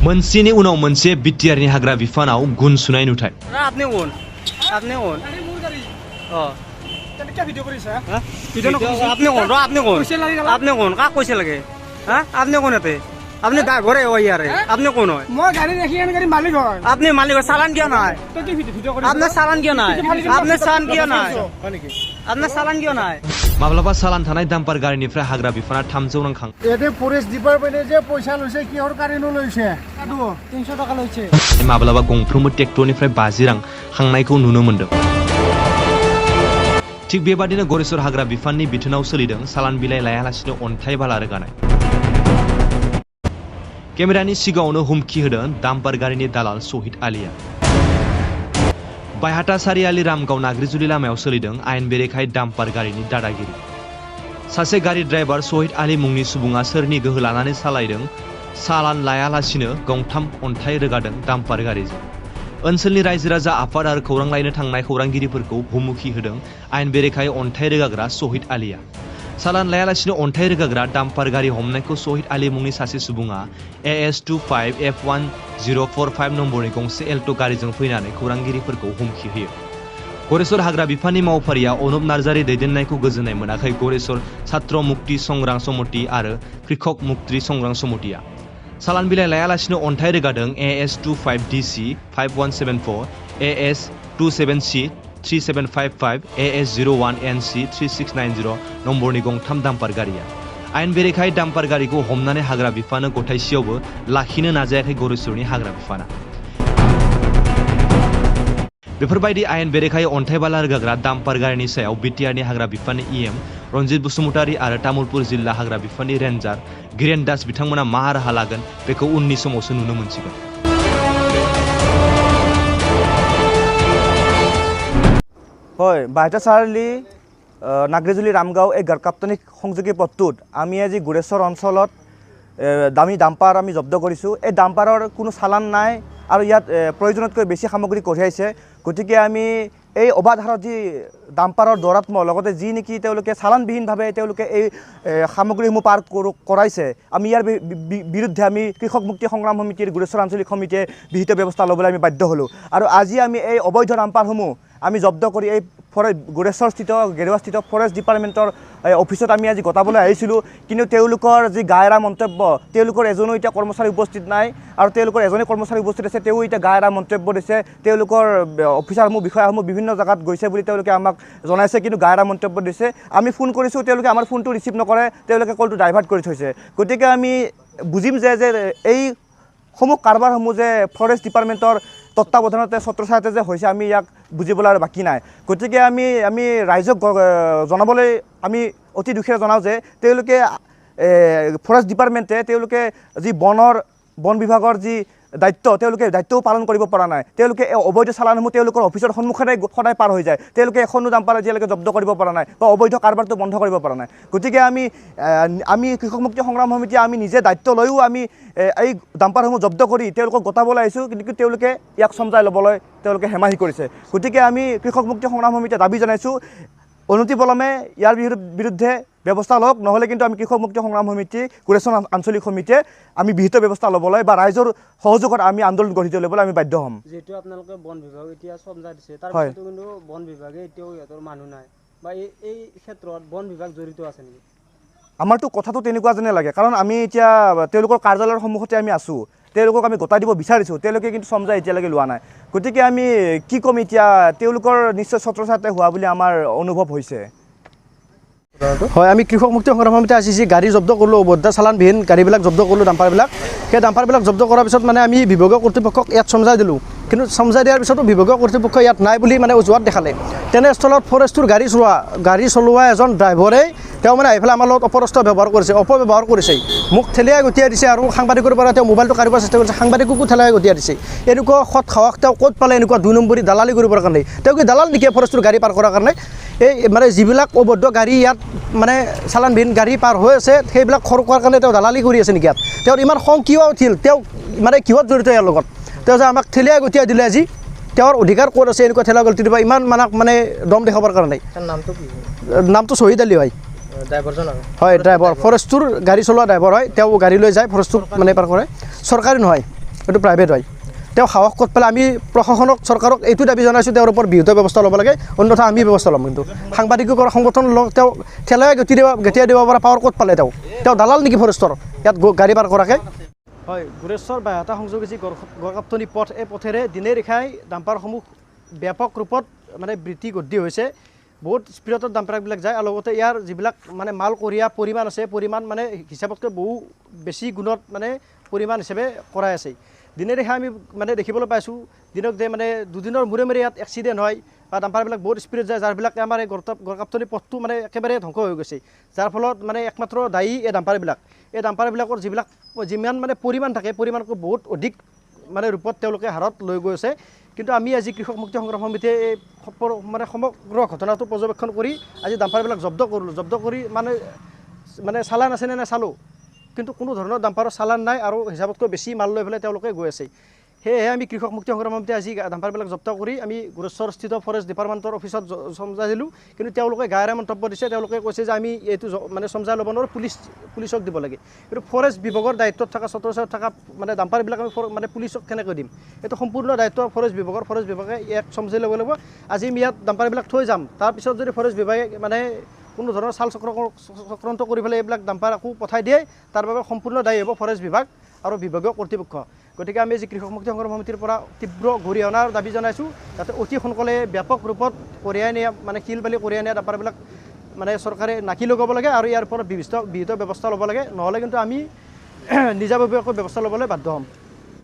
मोनसेनि उनाव मोनसे बिटिआरनि हाग्रा बिफानाव गुन सुनाय नुथाय আপনি কোন আপনি কোন ও কেনেকৈ ভিডিঅ' কৰিছা আপনি কোন আপনি কোন আপনি কোন কাক কৈছে লাগে হ্যাঁ আপনি কোন এতে আপনি ঘরে হয় ইয়ারে আপনি কোন হয় মই গাড়ী ৰাখি আনি গাড়ী মালিক হয় আপনি মালিক চালান কিয় নাই তই কি ভিডিঅ' কৰিছ আপনার চালান কিয় নাই আপনার চালান কিয় নাই আপনার চালান কিয় নাই माब्लाबा सालान थानाय डाम्पार गारिनिफ्राय हाग्रा बिफाना 300 रां खां এতে ফৰেষ্ট ডিপাৰ্টমেণ্টে যে পইচা লৈছে কিহৰ কাৰণে লৈছে 300 টকা লৈছে माब्लाबा गंफ्रोमबो ट्रेक्टरनिफ्राय 50 रां खांनायखौ नुनो मोन्दों थिग बेबादिनो गरेस्वर हाग्रा बिफाननि बिथोनाव सोलिदों सालान बिलाइ लायालासिनो अन्थाइ बाला रोगानाय केमेरानि सिगाङावनो हुमखि होदों डाम्पार गारिनि दालाल शहीद आलिया बायहाटा सारियाली रामगाव नाग्रिजुलि लामायाव सोलिदों आयेन बेरेखायै डाम्पार गारिनि दादागिरि सासे गारि ड्राइभार शहीद आली मुंनि सुबुङा सोरनि गोहो लानानै सालायदों सालान लायालासिनो गंथाम अन्थाइ रोगादों डाम्पार गारिजों ओनसोलनि रायजो राजा आफाद आरो खौरां लायनो थांनाय खौरांगिरिफोरखौ हुमखि होदों आयेन बेरेखायै अन्थाइ रोगाग्रा शहीद आलिया सालान लायालासिनो अन्थाइ रोगाग्रा डाम्पार गारि हमनायखौ शहीद आली मुंनि सासे सुबुङा AS25F1045 नम्बरनि गंसे एल्ट' गारिजों फैनानै खौरांगिरिफोरखौ हुमखि होयो गरेस्वर हाग्रा बिफाननि मावफारिया अनुप नार्जारी दैदेननायखौ गोजोननाय मोनाखै गरेस्वर छात्र मुक्ति संग्राम समिति आरो कृषक मुक्ति संग्राम समितिया सालान बिलाइ लायालासिनो अन्थाइ रोगादों AS25DC 5174 AS27C 3755 AS01NC 3690 नम्बरनि गंथाम डाम्पार गारिया आयेन बेरेखायै डाम्पार गारिखौ हमनानै हाग्रा बिफानो गथायसेयावबो लाखिनो नाजायाखै गरेस्वरनि हाग्रा बिफाना बेफोरबायदि आयेन बेरेखायै अन्थाइ बाला रोगाग्रा डाम्पार गारिनि सायाव बिटिआरनि हाग्रा बिफाननि EM रन्जित बसुमतारी आरो तामुलपुर जिल्ला हाग्रा बिफाननि रेन्जार गिरेन दास बिथांमोना मा राहा लागोन बेखौ उननि समावसो नुनो मोनसिगोन হয় বায়হাটা চাৰিআলি নাগ্ৰিজুলি ৰামগাঁও এই গাৰকাপ্তানিক সংযোগী পথটোত আমি আজি গুৰেশ্বৰ অঞ্চলত দামী ডাম্পাৰ আমি জব্দ কৰিছোঁ এই ডাম্পাৰৰ কোনো চালান নাই আৰু ইয়াত প্ৰয়োজনতকৈ বেছি সামগ্ৰী কঢ়িয়াইছে গতিকে আমি এই অবাধ হাৰত যি ডাম্পাৰৰ দৌৰাত্ম্য লগতে যি নেকি তেওঁলোকে চালানবিহীনভাৱে তেওঁলোকে এই সামগ্ৰীসমূহ পাৰ কৰাইছে আমি ইয়াৰ বিৰুদ্ধে আমি কৃষক মুক্তি সংগ্ৰাম সমিতিৰ গুৰেশ্বৰ আঞ্চলিক সমিতিয়ে বিহিত ব্যৱস্থা ল'বলৈ আমি বাধ্য হ'লোঁ আৰু আজি আমি এই অবৈধ ডাম্পাৰসমূহ আমি জব্দ কৰি এই গুৰেশ্বৰস্থিত গেৰুৱাস্থিত ফৰেষ্ট ডিপাৰ্টমেণ্টৰ অফিচত আমি আজি গতাবলৈ আহিছিলোঁ কিন্তু তেওঁলোকৰ যি গায়ৰা মন্তব্য তেওঁলোকৰ এজনো এতিয়া কৰ্মচাৰী উপস্থিত নাই আৰু তেওঁলোকৰ এজনে কৰ্মচাৰী উপস্থিত আছে তেওঁ এতিয়া গায়ৰা মন্তব্য দিছে তেওঁলোকৰ অফিচাৰসমূহ বিষয়াসমূহ বিভিন্ন জাগাত গৈছে বুলি তেওঁলোকে আমাক জনাইছে কিন্তু গায়ৰা মন্তব্য দিছে আমি ফোন কৰিছোঁ তেওঁলোকে আমাৰ ফোনটো ৰিচিভ নকৰে তেওঁলোকে কলটো ডাইভাৰ্ট কৰি থৈছে গতিকে আমি বুজিম যে এই সমূহ কাৰবাৰসমূহ যে ফৰেষ্ট ডিপাৰ্টমেণ্টৰ তত্ত্বাৱধানতে ছত্ৰছায়াতে যে হৈছে আমি ইয়াক বুজিবলৈ আৰু বাকী নাই গতিকে আমি ৰাইজক জনাবলৈ আমি অতি দুখেৰে জনাওঁ যে তেওঁলোকে ফৰেষ্ট ডিপাৰ্টমেণ্টে তেওঁলোকে যি বন বিভাগৰ যি দায়িত্ব তেওঁলোকে দায়িত্বও পালন কৰিব পৰা নাই তেওঁলোকে এই অবৈধ চালানসমূহ তেওঁলোকৰ অফিচৰ সন্মুখতে সদায় পাৰ হৈ যায় তেওঁলোকে এখনো ডাম্পাৰ এতিয়ালৈকে জব্দ কৰিব পৰা নাই বা অবৈধ কাৰবাৰটো বন্ধ কৰিব পৰা নাই গতিকে আমি কৃষক মুক্তি সংগ্ৰাম সমিতি আমি নিজে দায়িত্ব লৈও আমি এই ডাম্পাৰসমূহ জব্দ কৰি তেওঁলোকক গতাবলৈ আহিছোঁ কিন্তু তেওঁলোকে ইয়াক চমজাই ল'বলৈ তেওঁলোকে হেমাহি কৰিছে গতিকে আমি কৃষক মুক্তি সংগ্ৰাম সমিতিয়ে দাবী জনাইছোঁ অনতিপলমে ইয়াৰ বিৰুদ্ধে ব্যৱস্থা লওক নহ'লে কিন্তু আমি কৃষক মুক্তি সংগ্ৰাম সমিতি গুৰেশ্বৰ আঞ্চলিক সমিতিয়ে আমি বিহিত ব্যৱস্থা ল'বলৈ বা ৰাইজৰ সহযোগত আমি আন্দোলন গঢ়ি তুলিবলৈ আমি বাধ্য হ'ম যেহেতু আপোনালোকে বন বিভাগ এতিয়া চমজা দিছে তাৰ পিছতো কিন্তু বন বিভাগে এতিয়াও ইহঁতৰ মানুহ নাই বা এই ক্ষেত্ৰত বন বিভাগ জড়িত আছে নেকি আমাৰতো কথাটো তেনেকুৱা যেনে লাগে কাৰণ আমি এতিয়া তেওঁলোকৰ কাৰ্যালয়ৰ সন্মুখতে আমি আছোঁ তেওঁলোকক আমি গতাই দিব বিচাৰিছোঁ তেওঁলোকে কিন্তু চমজা এতিয়ালৈকে লোৱা নাই গতিকে আমি কি ক'ম এতিয়া তেওঁলোকৰ নিশ্চয় ছত্ৰছায়াতে হোৱা বুলি আমাৰ অনুভৱ হৈছে হয় আমি কৃষক মুক্তি সংগ্ৰাম সমিতি আজি যি গাড়ী জব্দ কৰিলোঁ অবৈধ চালানবিহীন গাড়ীবিলাক জব্দ কৰিলোঁ ডাম্পাৰবিলাক সেই ডাম্পাৰবিলাক জব্দ কৰাৰ পিছত মানে আমি বিভাগীয় কৰ্তৃপক্ষক ইয়াত চমজাই দিলোঁ কিন্তু চমজাই দিয়াৰ পিছতো বিভাগীয় কৰ্তৃপক্ষ ইয়াত নাই বুলি মানে অজুহাত দেখালে তেনেস্থলত ফৰেষ্টৰ গাড়ী চলোৱা এজন ড্ৰাইভাৰে তেওঁ মানে এইফালে আমাৰ লগত অপব্যৱহাৰ কৰিছে মোক ঠেলিয়াই গতিয়াই দিছে আৰু সাংবাদিকৰ পৰা তেওঁ মোবাইলটো কাঢ়িবৰ চেষ্টা কৰিছে সাংবাদিককো ঠেলাই গতিয়াই দিছে এনেকুৱা সৎ সাহস তেওঁ ক'ত পালে এনেকুৱা 2 নম্বৰী দালালি কৰিবৰ কাৰণে তেওঁ কি দালাল নেকি ফৰেষ্টৰ গাড়ী পাৰ কৰাৰ কাৰণে এই মানে যিবিলাক অবৈধ গাড়ী ইয়াত মানে চালানবিহীন গাড়ী পাৰ হৈ আছে সেইবিলাক খৰ কৰাৰ কাৰণে তেওঁ দালালি কৰি আছে নেকি ইয়াত তেওঁৰ ইমান খং কিয় উঠিল তেওঁ মানে কিহত জড়িত ইয়াৰ লগত তেওঁ যে আমাক ঠেলিয়াই গতিয়াই দিলে আজি তেওঁৰ অধিকাৰ ক'ত আছে এনেকুৱা ঠেলা গলতি দিব ইমান মানে দম দেখাবৰ কাৰণে নামটো কি নামটো শহীদ আলী হয় ড্ৰাইভাৰজন হয় ড্ৰাইভাৰ ফৰেষ্টৰ গাড়ী চলোৱা ড্ৰাইভাৰ হয় তেওঁ গাড়ী লৈ যায় ফৰেষ্টৰ মানে পাৰ কৰে চৰকাৰী নহয় এইটো প্ৰাইভেট হয় তেওঁ সাহস ক'ত পালে আমি প্ৰশাসনক চৰকাৰক এইটো দাবী জনাইছোঁ তেওঁৰ ওপৰত বিহিত ব্যৱস্থা ল'ব লাগে অন্যথা আমি ব্যৱস্থা ল'ম কিন্তু সাংবাদিকৰ সংগঠন লগ তেওঁ ঠেলাই গেটিয়াই দিব পৰা পাৱাৰ ক'ত পালে তেওঁ দালাল নেকি ফৰেষ্টৰ ইয়াত গাড়ী পাৰ কৰাকৈ হয় গুৰেশ্বৰ বাইহাটা সংযোগী যি গড়কাপ্তনি পথ এই পথেৰে দিনে নিশাই ডাম্পাৰসমূহ ব্যাপক ৰূপত মানে বৃদ্ধি গদ্ধি হৈছে বহুত স্পীডত ডাম্পাৰবিলাক যায় আৰু লগতে ইয়াৰ যিবিলাক মানে মাল কঢ়িয়া পৰিমাণ আছে পৰিমাণ মানে হিচাপতকৈ বহু বেছি গুণত মানে পৰিমাণ হিচাপে কৰাই আছে দিনে নিশাই আমি মানে দেখিবলৈ পাইছোঁ দিনক যে মানে দুদিনৰ মূৰে মূৰে ইয়াত এক্সিডেণ্ট হয় বা ডাম্পাৰবিলাক বহুত স্পীডত যায় যাৰবিলাকে আমাৰ এই গড়কাপ্তনি পথটো মানে একেবাৰে ধ্বংস হৈ গৈছে যাৰ ফলত মানে একমাত্ৰ দায়ী এই ডাম্পাৰবিলাকৰ যিমান মানে পৰিমাণ থাকে পৰিমাণকৈ বহুত অধিক মানে ৰূপত তেওঁলোকে হাৰত লৈ গৈ আছে কিন্তু আমি আজি কৃষক মুক্তি সংগ্ৰাম সমিতিয়ে এই মানে সমগ্ৰ ঘটনাটো পৰ্যবেক্ষণ কৰি আজি ডাম্পাৰবিলাক জব্দ কৰিলোঁ জব্দ কৰি মানে চালান আছেনে নাই চালোঁ কিন্তু কোনো ধৰণৰ ডাম্পাৰৰ চালান নাই আৰু হিচাপতকৈ বেছি মাল লৈ পেলাই তেওঁলোকে গৈ আছে সেয়েহে আমি কৃষক মুক্তি সংগ্ৰাম সমিতিয়ে আজি ডাম্পাৰবিলাক জব্দ কৰি আমি গুৰেশ্বৰস্থিত ফৰেষ্ট ডিপাৰ্টমেণ্টৰ অফিচত চমজাই দিলোঁ কিন্তু তেওঁলোকে গায়েৰে মন্তব্য দিছে তেওঁলোকে কৈছে যে আমি এইটো মানে চমজাই ল'ব নোৱাৰোঁ পুলিচক দিব লাগে কিন্তু ফৰেষ্ট বিভাগৰ দায়িত্বত থকা ছত্ৰছায়াত থকা মানে ডাম্পাৰবিলাক আমি মানে পুলিচক কেনেকৈ দিম এইটো সম্পূৰ্ণ দায়িত্ব ফৰেষ্ট বিভাগে ইয়াক চমজাই ল'ব লাগিব আজি আমি ইয়াত ডাম্পাৰবিলাক থৈ যাম তাৰপিছত যদি ফৰেষ্ট বিভাগে মানে কোনো ধৰণৰ চক্ৰান্ত কৰি পেলাই এইবিলাক ডাম্পাৰ আকৌ পঠাই দিয়ে তাৰ বাবে সম্পূৰ্ণ দায়ী হ'ব ফৰেষ্ট বিভাগ আৰু বিভাগীয় কৰ্তৃপক্ষ গতিকে আমি আজি কৃষক মুক্তি সংগ্ৰাম সমিতিৰ পৰা তীব্ৰ গৰিহণাৰ দাবী জনাইছোঁ যাতে অতি সোনকালে ব্যাপক ৰূপত কঢ়িয়াই নিয়া মানে শিল বালি কঢ়িয়াই নিয়া ডাম্পাৰবিলাক মানে চৰকাৰে নাকি লগাব লাগে আৰু ইয়াৰ ওপৰত বিহিত ব্যৱস্থা ল'ব লাগে নহ'লে কিন্তু আমি নিজাববীয়াকৈ ব্যৱস্থা ল'বলৈ বাধ্য হ'ম